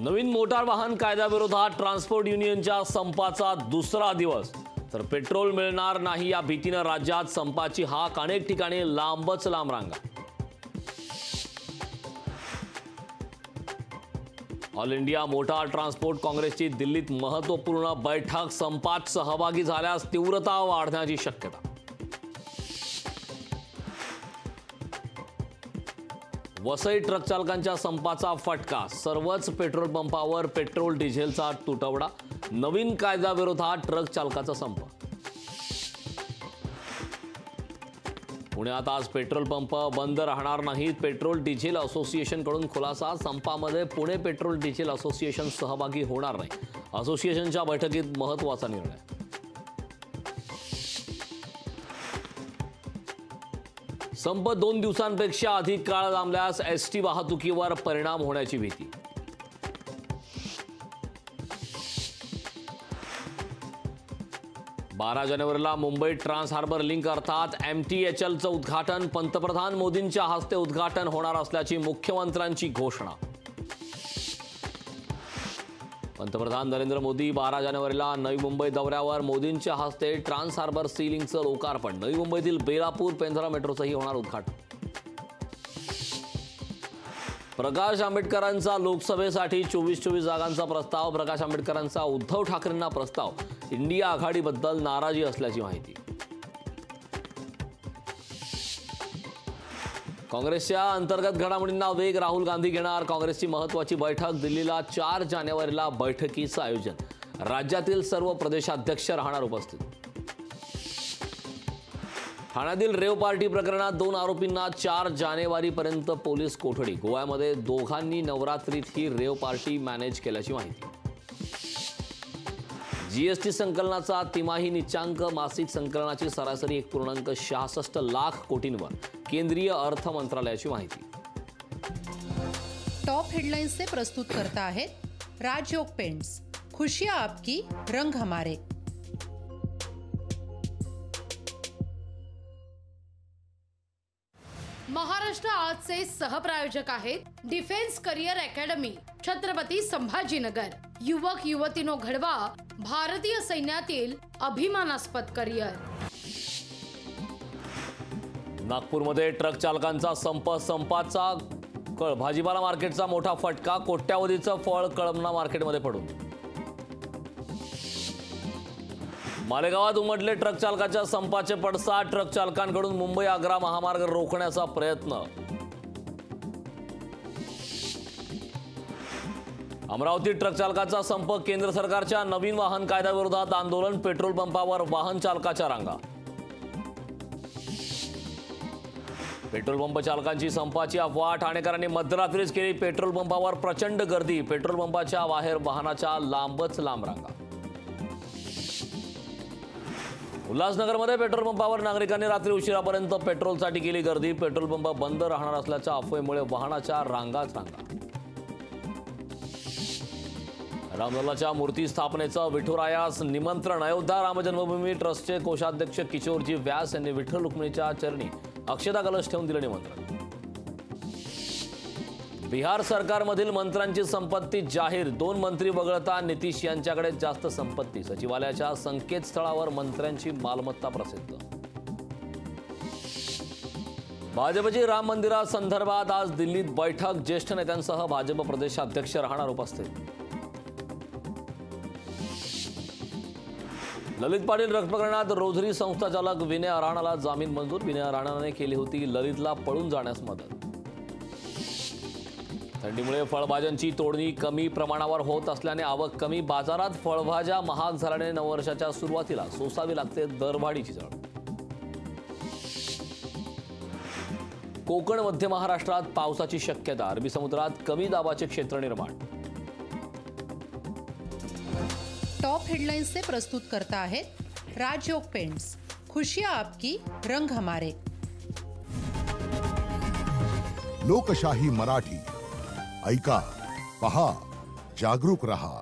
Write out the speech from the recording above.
नवीन motor वाहन कायद्याविरोधात transport युनियनच्या संपाचा दुसरा दिवस। तर पेट्रोल मिळणार नाही या भीतीने राज्यात संपाची हाक, अनेक ठिकाणी लांबच लांब रांगा। ऑल इंडिया मोटार ट्रान्सपोर्ट काँग्रेसची दिल्लीत महत्त्वपूर्ण बैठक, संपात सहभागी झाल्यास तीव्रता वाढण्याची शक्यता। वसई ट्रक चालकांच्या संपाचा फटका, सर्वच पेट्रोल पंपावर पेट्रोल डिझेलचा तुटवडा, नवीन कायद्याविरोधात ट्रक चालकाचा संप। पुण्यात आज पेट्रोल पंप बंद राहणार नाहीत, पेट्रोल डिझेल असोसिएशनकडून खुलासा, संपामध्ये पुणे पेट्रोल डिझेल असोसिएशन सहभागी होणार नाही, असोसिएशनच्या बैठकीत महत्त्वाचा निर्णय। संप 2 दिवसांपेक्षा अधिक काळ लांबल्यास एसटी वाहतुकीवर परिणाम होण्याची भीती। बारा जानेवारीला मुंबई ट्रान्स हार्बर लिंक अर्थात MTHLचं उद्घाटन, पंतप्रधान मोदींच्या हस्ते उद्घाटन होणार असल्याची मुख्यमंत्र्यांची घोषणा। पंतप्रधान नरेंद्र मोदी 12 जानेवारीला नवी मुंबई दौऱ्यावर, मोदींच्या हस्ते ट्रान्स हार्बर सी लिंकचं लोकार्पण, नवी मुंबईतील बेलापूर पेंधरा मेट्रोचंही होणार उद्घाटन। प्रकाश आंबेडकरांचा लोकसभेसाठी 24 जागांचा प्रस्ताव, प्रकाश आंबेडकरांचा उद्धव ठाकरेंना प्रस्ताव, इंडिया आघाडीबद्दल नाराजी असल्याची माहिती। काँग्रेसच्या अंतर्गत घडामोडींना वेग, राहुल गांधी घेणार काँग्रेसची महत्त्वाची बैठक, दिल्लीला 4 जानेवारीला बैठकीचं आयोजन, राज्यातील सर्व प्रदेशाध्यक्ष राहणार उपस्थित। ठाण्यातील रेव पार्टी प्रकरणात 2 आरोपींना 4 जानेवारीपर्यंत पोलीस कोठडी, गोव्यामध्ये दोघांनी नवरात्रीत ही रेव पार्टी मॅनेज केल्याची माहिती। जीएसटी संकलनाचा तिमाही निचांक, मासिक संकलनाची सरासरी 1.66 लाख कोटींवर, केंद्रीय अर्थ मंत्रालयाची माहिती। टॉप हेडलाइन्सचे प्रस्तुत करता आहेत राजयोग पेंट्स, खुशियां आपकी रंग हमारे। महाराष्ट्र आजचे सहप्रायोजक आहेत defence career academy, Chhatrapati Sambhajinagar. युवक युवतींनो घडवा भारतीय सैन्यातील अभिमानास्पद करियर। नागपूरमध्ये ट्रक चालकांचा संप, संपाचा कळ, भाजीपाला मार्केटचा मोठा फटका, कोट्यावधीचं फळ कळमना मार्केटमध्ये पडून। मालेगावात उमटले ट्रक चालकाच्या संपाचे पडसाद, ट्रक चालकांकडून मुंबई आग्रा महामार्ग रोखण्याचा प्रयत्न। अमरावती ट्रक चालकाचा संप, केंद्र सरकारच्या नवीन वाहन कायद्याविरोधात आंदोलन, पेट्रोल पंपावर वाहन चालकाच्या रांगा। पेट्रोल पंप चालकांची संपाची अफवा, ठाणेकरांनी मध्यरात्रीच केली पेट्रोल पंपावर प्रचंड गर्दी, पेट्रोल पंपाच्या बाहेर वाहनाच्या लांबच लांब रांगा। उल्हासनगरमध्ये पेट्रोल पंपावर नागरिकांनी रात्री उशिरापर्यंत पेट्रोलसाठी केली गर्दी, पेट्रोल पंप बंद राहणार असल्याच्या अफवेमुळे वाहनाच्या रांगाच रांगा। रामलल्लाच्या मूर्ती स्थापनेचं विठुरायास निमंत्रण, अयोध्या रामजन्मभूमी ट्रस्टचे कोषाध्यक्ष किशोरजी व्यास यांनी विठ्ठल रुक्मिणीच्या चरणी अक्षता कलश ठेवून दिलं निमंत्रण। बिहार सरकारमधील मंत्र्यांची संपत्ती जाहीर, 2 मंत्री वगळता नितीश यांच्याकडे जास्त संपत्ती, सचिवालयाच्या संकेतस्थळावर मंत्र्यांची मालमत्ता प्रसिद्ध। भाजपची राम मंदिरासंदर्भात आज दिल्लीत बैठक, ज्येष्ठ नेत्यांसह भाजप प्रदेशाध्यक्ष राहणार उपस्थित। ललित पाटील रक्त प्रकरणात रोझरी संस्थाचालक विनय अराणाला जामीन मंजूर, विनय अराणाने केली होती ललितला पळून जाण्यास मदत। थंडीमुळे फळभाज्यांची तोडणी कमी प्रमाणावर होत असल्याने आवक कमी, बाजारात फळभाज्या महाग झाल्याने नववर्षाच्या सुरुवातीला सोसावी लागते दरवाढीची झळ। कोकण मध्य महाराष्ट्रात पावसाची शक्यता, अरबी समुद्रात कमी दाबाचे क्षेत्र निर्माण। टॉप हेडलाइन्सचे प्रस्तुत करता आहेत राजयोग पेंट्स, खुशियां आपकी रंग हमारे। लोकशाही मराठी, ऐका, पहा, जागरूक रहा।